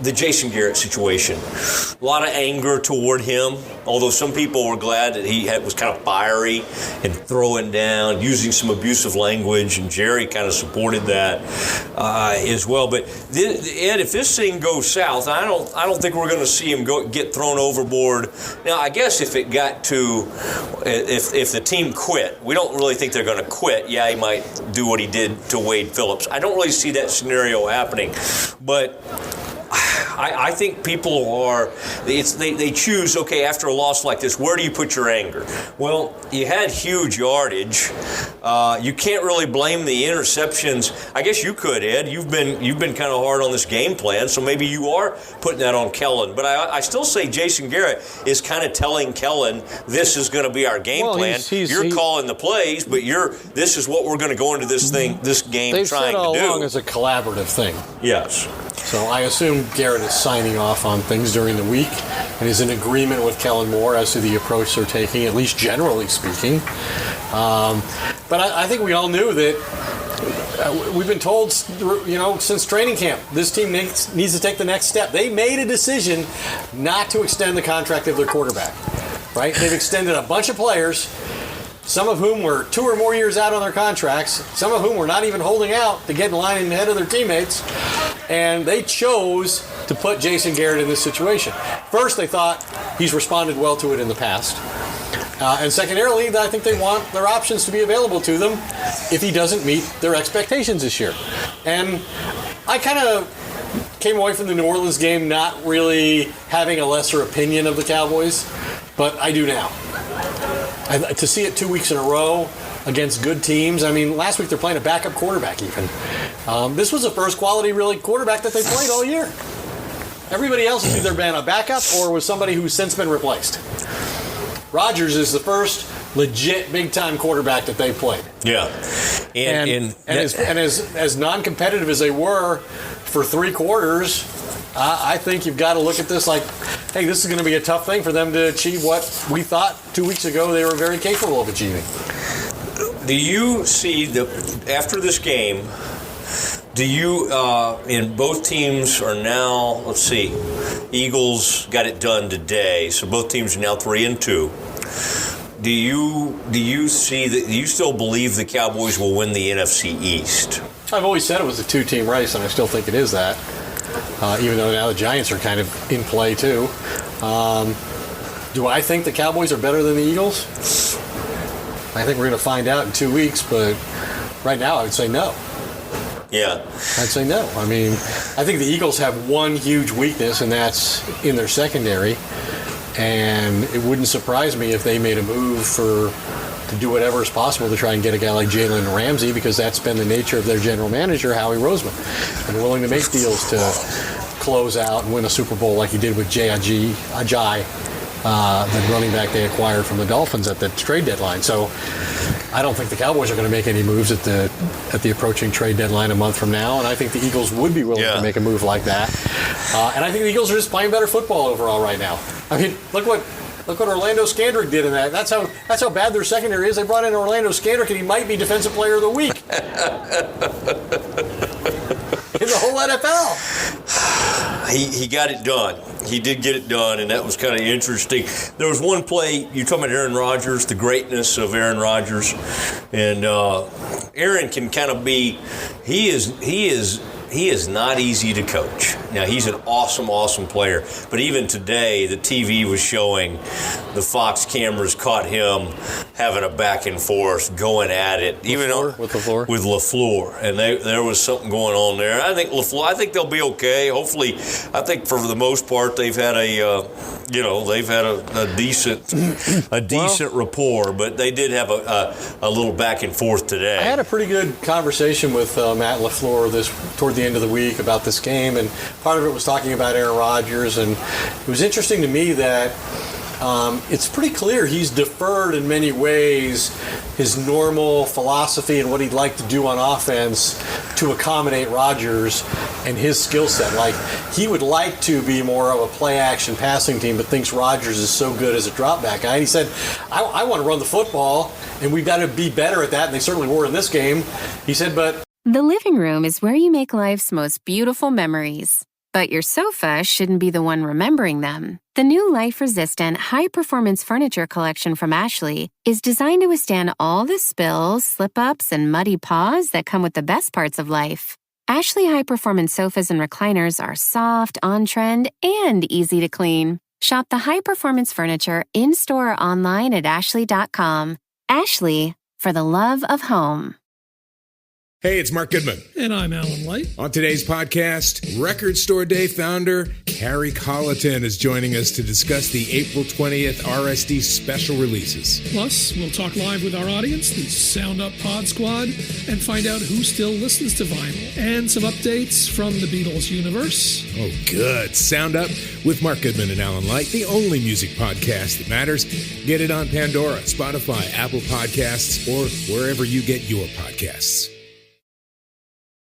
The Jason Garrett situation. A lot of anger toward him, although some people were glad that he was kind of fiery and throwing down, using some abusive language, and Jerry kind of supported that as well. But Ed, if this thing goes south, I don't think we're going to see him get thrown overboard. Now, I guess if it got to, if the team quit, we don't really think they're going to quit. Yeah, he might do what he did to Wade Phillips. I don't really see that scenario happening, but I think people are, they choose, okay, after a loss like this, where do you put your anger? Well, you had huge yardage. You can't really blame the interceptions. I guess you could, Ed. You've been kind of hard on this game plan, so maybe you are putting that on Kellen. But I still say Jason Garrett is kind of telling Kellen, this is going to be our game plan. You're calling the plays, but this is what we're going to go into this game trying to do.
They've said all along it's a collaborative thing.
Yes.
So I assume Garrett is signing off on things during the week and is in agreement with Kellen Moore as to the approach they're taking, at least generally speaking. But I think we all knew that we've been told, since training camp, this team needs to take the next step. They made a decision not to extend the contract of their quarterback, right? They've extended a bunch of players, some of whom were 2 or more years out on their contracts, some of whom were not even holding out to get in line ahead of their teammates, and they chose to put Jason Garrett in this situation. First, they thought he's responded well to it in the past. And secondarily, I think they want their options to be available to them if he doesn't meet their expectations this year. And I kind of came away from the New Orleans game not really having a lesser opinion of the Cowboys, but I do now. To see it 2 weeks in a row against good teams. I mean, last week they're playing a backup quarterback even. This was the first quality, really, quarterback that they played all year. Everybody else has either been a backup or was somebody who's since been replaced. Rodgers is the first legit big-time quarterback that they played.
Yeah.
And as non-competitive as they were for 3 quarters, I think you've got to look at this like, hey, this is going to be a tough thing for them to achieve what we thought 2 weeks ago they were very capable of achieving.
Do you see, after this game, do you, and both teams are now, let's see, Eagles got it done today, so both teams are now 3-2. Do you see that? Do you still believe the Cowboys will win the NFC East?
I've always said it was a 2-team race, and I still think it is that. Even though now the Giants are kind of in play too. Do I think the Cowboys are better than the Eagles? I think we're going to find out in 2 weeks, but right now I would say no.
Yeah.
I'd say no. I mean, I think the Eagles have one huge weakness, and that's in their secondary. And it wouldn't surprise me if they made a move to do whatever is possible to try and get a guy like Jalen Ramsey, because that's been the nature of their general manager, Howie Roseman. And willing to make deals to close out and win a Super Bowl like he did with Ajay, the running back they acquired from the Dolphins at the trade deadline. So I don't think the Cowboys are going to make any moves at the approaching trade deadline a month from now, and I think the Eagles would be willing to make a move like that. And I think the Eagles are just playing better football overall right now. I mean, look what Orlando Scandrick did in that. That's how bad their secondary is. They brought in Orlando Scandrick, and he might be Defensive Player of the Week in the whole NFL.
He got it done. He did get it done, and that was kind of interesting. There was one play, you're talking about Aaron Rodgers, the greatness of Aaron Rodgers, and Aaron can kind of be, he is not easy to coach. Now, he's an awesome, awesome player. But even today, the TV was showing the Fox cameras caught him having a back and forth, going at it.
With LaFleur?
With LaFleur. And there was something going on there. I think they'll be okay. Hopefully, I think for the most part, they've had a decent rapport. But they did have a little back and forth today.
I had a pretty good conversation with Matt LaFleur toward the end of the week about this game, and part of it was talking about Aaron Rodgers, and it was interesting to me that it's pretty clear he's deferred in many ways his normal philosophy and what he'd like to do on offense to accommodate Rodgers and his skill set. Like, he would like to be more of a play-action passing team, but thinks Rodgers is so good as a drop-back guy. And he said, I want to run the football, and we've got to be better at that, and they certainly were in this game. He said, but
The living room is where you make life's most beautiful memories. But your sofa shouldn't be the one remembering them. The new life-resistant, high-performance furniture collection from Ashley is designed to withstand all the spills, slip-ups, and muddy paws that come with the best parts of life. Ashley high-performance sofas and recliners are soft, on-trend, and easy to clean. Shop the high-performance furniture in-store or online at ashley.com. Ashley, for the love of home.
Hey, it's Mark Goodman.
And I'm Alan Light.
On today's podcast, Record Store Day founder Carrie Colleton is joining us to discuss the April 20th RSD special releases.
Plus, we'll talk live with our audience, the Sound Up Pod Squad, and find out who still listens to vinyl. And some updates from the Beatles universe.
Oh, good. Sound Up with Mark Goodman and Alan Light, the only music podcast that matters. Get it on Pandora, Spotify, Apple Podcasts, or wherever you get your podcasts.